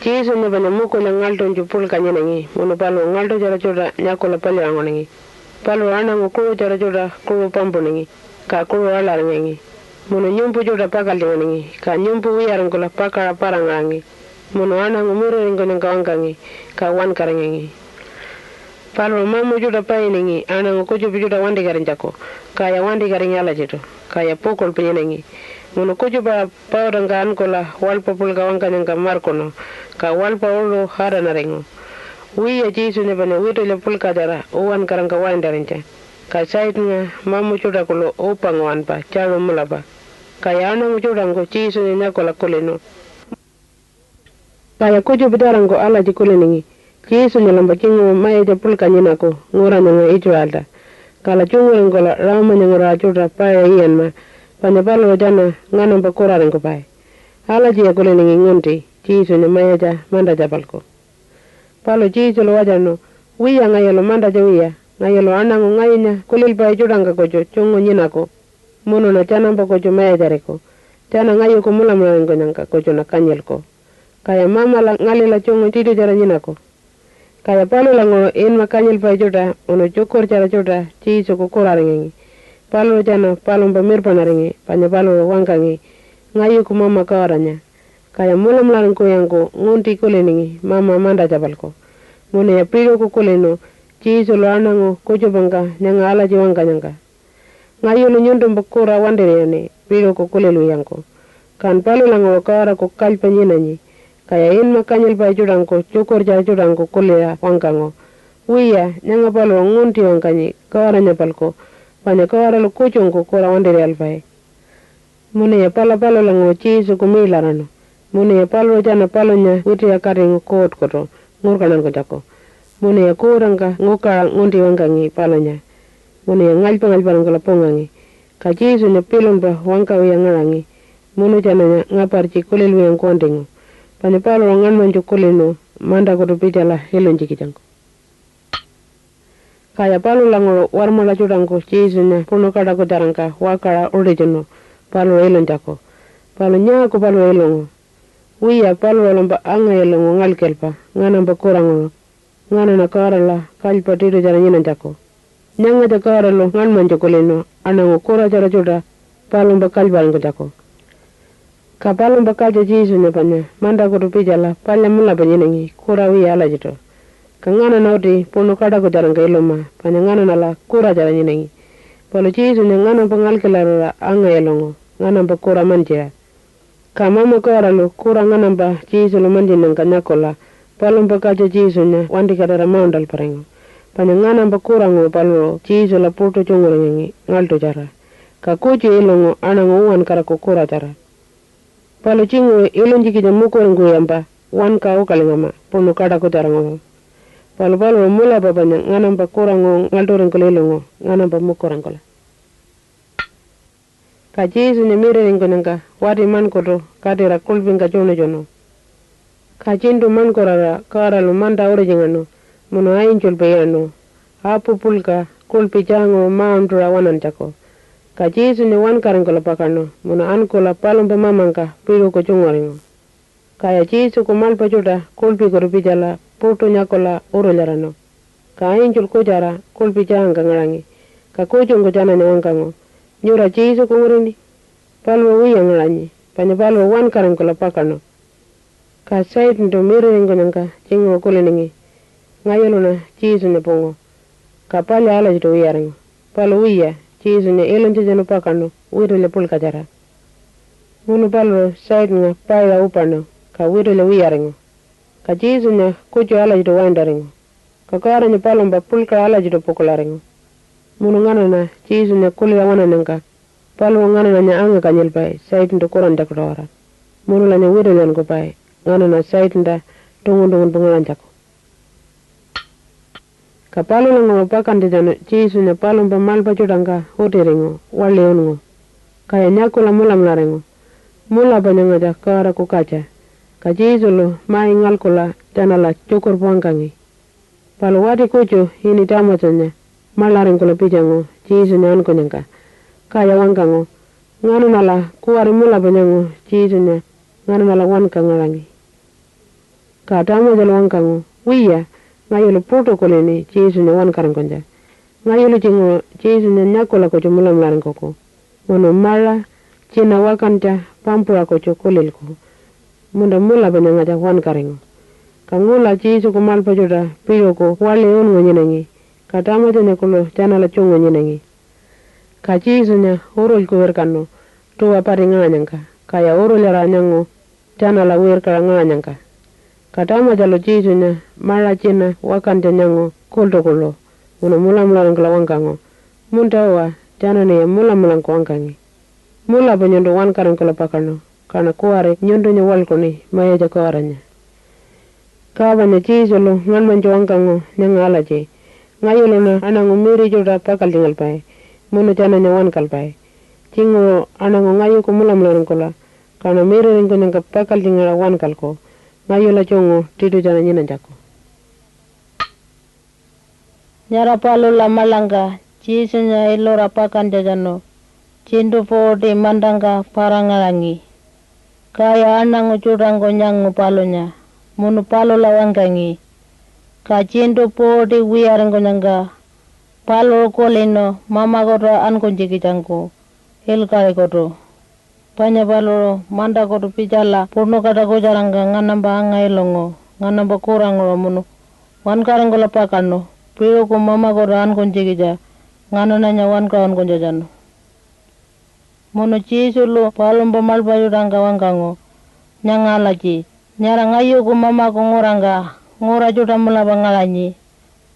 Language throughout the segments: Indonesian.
Chiso ne banya muko na ngalto njupul kanyenengi. Mono palo ngalto jara joda nyakola pali angonengi. Palo ana ngukuru jara joda kuru pampunengi. Ka kuru alarengi. Mono nyumpu joda pakal dengengi. Ka nyumpu wiyarangola pakara parangangi. Mono ana ngumure ringonen kawangangi. Ka wan karengengi. Palo mamu joda painengi. Ana ngukuju joda wandi karenjako. Kaya wandi karenyala jito. Kaya pokol penyenengi. Mono kuju ba pauranga ankola walpa pulga wankananga markono. Ka walpa ulu hara narengo. Wiya jisu ne bane wito le pulka dara uwan karanga waindarinja. Ka sait nga mamu chuda kulo upang wanpa chalo mulapa. Kaya ana muchuda ngo jisu ne nyakola kuleno. Kaya kuju bidarango ala jikuleningi. Jisu ne lamba kingo mayeja pulka nyinako nguranya nga itu alda. Kala chungu ngola rama nyangura chuda paya iyan ma. Panyapalo jana ngana bakura rengo pai. Ala jia kuleningi ngunti. Jisu ne mayeja manda japalko. Palo jisu lo wajano, wiya ngayelo manda jawiya, ngayelo anangu ngaynya kulil pai juranga kojo chungu nyinako. Mono na chanamba kojo mayeja reko. Chana ngayo kumula mlarengo nyangka kojo na kanyelko. Kaya mama la ngalila chungu titu jara nyinako. Kaya palo lango inma kanyel pai juda, uno chukur jara juda, jisu kukura rengengi. Palo jana palo mba mirpana rengi, panya palo wangkangi, ngayo kumama kawaranya. Kaya mula mlarengo yango ngunti kuleningi mama manda jabalko. Mune ya piro kukuleno jisu lo anango kojo banga nyanga ala jiwanga nyanga. Ngayo lo nyundo mbakura wandirene piro kukulelu yango. Kan palo lango kawara kukalpa nyinanyi. Kaya inma kanyel pa judango chukur jara judango kulea wangango. Wiya nyanga palo ngunti wanganyi kawara nyapalko. Panya kawara lo kuchungo kura wandire alfae. Mune ya pala lango jisu kumilarano. Mune ya palo jana palo nya witi ya karing koot koto ngurkanan ko jako. Mune ya kuranga nguka ngundi wangangi palo nya. Mune ya ngalpa lapongangi. Ka jisu nya pilon ba wangka wia ngarangi. Mune jana nya ngaparchi kulil wia ngkondingo. Panya palo ngan manju kulino manda koto pijala hilon jikijango. Kaya palo lango warmala judango jisu nya puno kada ko jarangka wakara orijono palo hilon jako. Palo nya ko palo hilongo. Wiya palo lomba anga yelongo ngalkelpa, ngana mba kurango, ngana na karala, kalpa tido jara nyinan jako. Nyanga ja karalo ngan manjo koleno, anango kura jara joda, palo mba kalbarango jako. Ka palo mba kaja jisu nepanya, manda kutu pijala, palya mula penyenengi, kura wiya ala jito. Ka ngana nauti, puno kada ko jaranga iloma, panya ngana nala kura jara nyinengi. Palo jisu ne ngana mba ngalkelarora anga yelongo, ngana mba kura manjia. Ka mama karalo kurang namba jisu lo manjinang kanyakola palomba kaja jisu nya wandi kadara maundal parengo. Panyangana mba kurang palo jisu la puto chungurengi ngalto jara. Ka kuji ilongo anango uwan karako kura jara. Palo chingu ilonjiki jamukurengu yamba wan ka ukalingama puno kadako jarango. Palo mula babanya ngana mba kurango ngalto rengkole ilongo ngana mba mukurangola. Ka jisu ne mire ringonanga wadi man koto kadira kulpinga jono. Ka jindu man korara karalu manda orijingano muno ainjul beyano. Apu pulka kulpi jango maundura wanan jako. Ka jisu ne wan karangola pakano muno ankola palomba mamangka piru ko chungoringo. Kaya jisu ko malpa juda kulpi koru pijala puto nyakola urojarano. Ka ainjul kujara kulpi janga ngarangi. Ka kujungo jana nyawangango. Nyura jisu kungurini, palo wiya ngalanyi, panya palo wan karangola pakano. Ka sait ndo mire ringonanga jingo kuleningi, ngayolo na jisu ne pongo. Ka pali ala jito wiya ringo, palo wiya, jisu ne ilon jajano pakano, wiro le pulka jara. Munu palo sait nga paya upano, ka wiro le wiya ringo. Ka jisu ne kujo ala jito wanda ringo. Ka karanya palo mba pulka ala jito pokola ringo. Munu ngana na jisu ne kulia wana nangka. Palo ngana na nya anga kanyel pai, sait ndo koran jako dora. Munu la nya wiro nyan ko pai, ngana na sait nda tungun bungalan jako. Ka palo lango pakan di jano jisu ne palo mba malpa judanga hoti ringo, wali ungo. Kaya nyakula mula ringo. Mula banyanga ja kara kukacha. Ka jisu lo mai ngalkula janala cukur puangkangi. Palo wadi kucu hini tamatanya. Malaring kula pijango, jisu nya anko nyangka. Kaya wangango, ngana nala kuwari mula banyango, jisu nya, ngana nala wanka ngarangi. Ka tama jalo wangkango wiya ngayolo protocol ni Yesu nya wan karan konja. Ngayolo jingo Yesu nya nyakola ko mulam laran koko. Wono mala cina wakanta pampura ko kolel ko. Munda mula banya ngaja wan karengo. Kangula Yesu ko malpa joda piyo ko wale on ngonyenangi. Ka tama janya kolo jana la chongo nyenangi. Ka Yesu nya orol ko werkano tuwa pari nganyangka. Kaya orol yara nyango jana la werkara nganyangka. Katama jalo Yesu nya mala cina wakanta nyango kolto kolo. Uno mula mula ngla wangkango. Muntawa jana ne mula mula wangkangi. Mula banyondo wan karan kala pakano. Kana kuare nyondo nya walko ni maya jako aranya. Kabanya Yesu lo ngan manjo wangkango nyanga alaje. Ngayolo na anango miri joda pakal tingal pae. Muno jana nya wan kalpae. Cingo anango ngayo ko mula mula kola. Kana miri ringo nyanga pakal tingal wan kalko. Ngayo la chongo tidu jana nyina jako. Nyara palo la malanga Yesu nya ilora pakan jajano. Cindu po di mandanga parangalangi. Kaya anango curango nyango palonya. Munu palo la wangkangi. Ka cindu po di wiarango nyanga. Palo koleno mama koto ankon jiki jangko. Ilkare koto. Panya palo manda koto pijala purno kata ko jaranga nganamba anga ilongo. Nganamba kurango munu. Wan karango la pakano. Piro ko mama koto ankon jiki ja. Ngano nanya wan kawan konja jano. Mono Yesu lo palomba malbayo ranga wangkango. Nyanga laji. Nyara ngayo ko mama ko ngoranga. Ngora juta mulaba ngalanyi.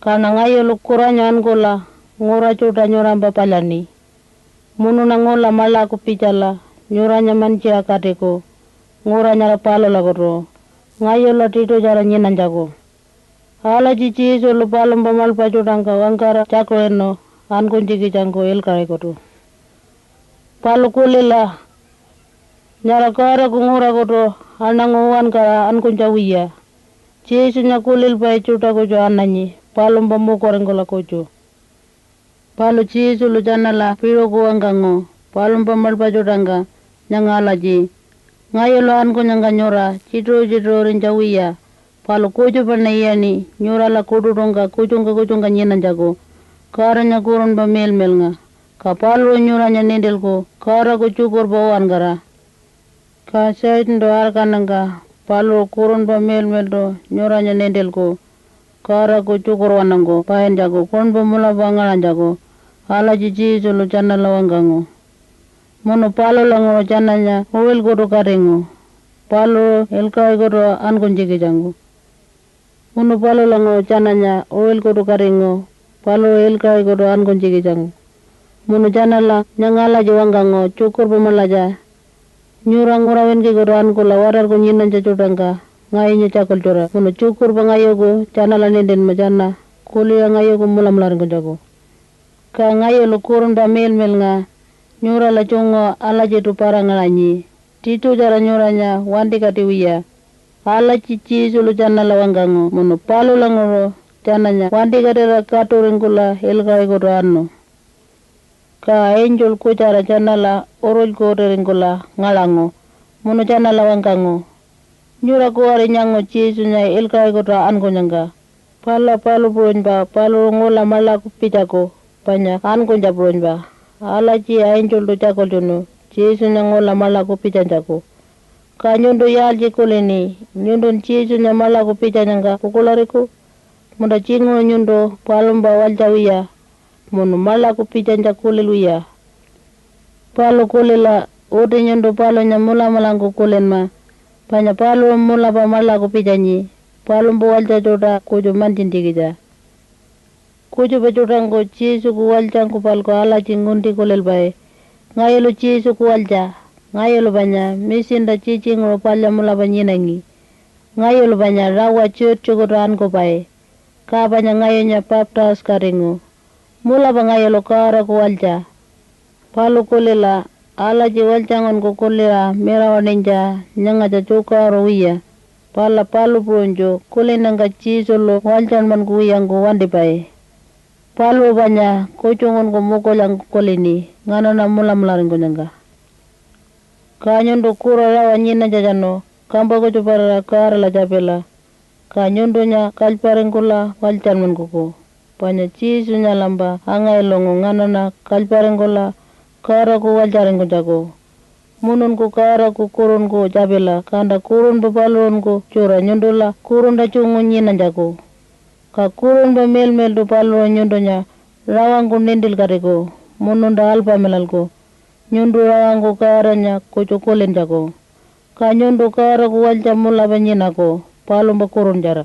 Karena ngayo lo kuranya angola. Ngora juta nyoramba palani. Mono na ngola mala ko pijala. Nyoranya manci akateko. Ngora nyara palo la koto. Ngayo la tito jara nyinan jago. Alaji Yesu lo palomba malbayo ranga wangkara chako eno. Ankon jiki jangko ilkare koto. Palo kulela nyara kara kungura koto anango wan kara ankon jawiya. Yesu nya kulil pai chuta kojo ananyi palo mbambo korengola kojo. Palo Yesu lo janala piro ko wangkango palo mbamal pajodanga nyanga alaji. Ngayo lo ankon nyanga nyora chitro rinjawiya. Palo kojo panayani nyora la kododonga kojonga nyenan jago. Kara nya kuron ba mel nga. Kapalo nyuranya nendel ko kara ko cukur bawan gara. Ka sait ndo arkananga palo kurun ba mel do nyuranya nendel ko kara ko cukur wanango pahen jago kon ba mula bangalan jago. Ala jiji solo jana lawanggango. Mono palo lango jananya uwel kodo karengo. Palo elkai kodo ankon jiki jango. Mono palo lango jananya uwel kodo karengo. Palo elkai kodo ankon jiki jango. Munu janala nyangala jawanggango cukur pemalaja. Nyurang urawen ke goran ko lawarar ko nyinan jajodanga. Ngayinya cakol jora. Munu cukur bangayo ko janala nenden majana. Kuli ngayo ko mulam laring ko jago. Ka ngayo lukurun da mel nga. Nyura la chongo ala jetu parang ngalanyi. Titu jara nyuranya wandi katiwiya. Ala cici sulu janala wanggango. Munu palo langoro jananya wandi katira katuring kula ilkai ko anno. Ka angel ko cara janala orol ko ringkola ngalango mono janala wangkango nyura ko ari nyango Yesu nya ilkai ko ta an ko nyanga pala palu puron ba palu ngola mala ko pitako panya an ko jabron ba ala ji angel do jakol jono Yesu nya ngola mala ko pijanjako ka nyondo yalji ko leni nyondo Yesu nya mala ko pijanjanga kokolariku munda jingo nyondo palumba waljawiya mono mala ko pijanja kuleluya. Palo kulela ode nyondo palo nya mula malango kulen ma. Panya palo mula pa mala ko pijanyi. Palo mbo walja joda kojo mantin digija. Kojo pa jodango Yesu ku walja ko palko ala jingundi kulel bae. Ngayelo Yesu ku walja. Ngayelo banya misinda cici ngoro palya mula pa nyinangi. Ngayelo banya rawa ciut cukuran ko bae. Ka banya ngayonya baptas karingo. Mula bangayo lokara ko walja. Palo kulela ala ji waljangon ko kulela mera waninja nyanga jacuka rowiya. Pala palo bronjo kulenanga cisolo waljan man kuyango wandi bae. Palo banya kucungon ko mukolang kulini ngano na mula mularing ko nyanga. Kanyondo kura rawa nyina jajano kamba ko cupara kara la japela. Ka nyundunya kalparengkula walcharmankuku. Panya Jesunya lamba angailongo nganana kalparengkula karaku walcharenkujaku. Mununku karaku kurunku jabila kanda kurun bapalunku cura nyundula kurun da cungu nyinanjaku. Ka kurun ba mel du palu nyundunya rawangku nindil kariku mununda alpa melalku. Nyundu rawangku karanya kucukulin jaku. Ka nyundu karaku walcha mula banyinaku palumba kurun jara.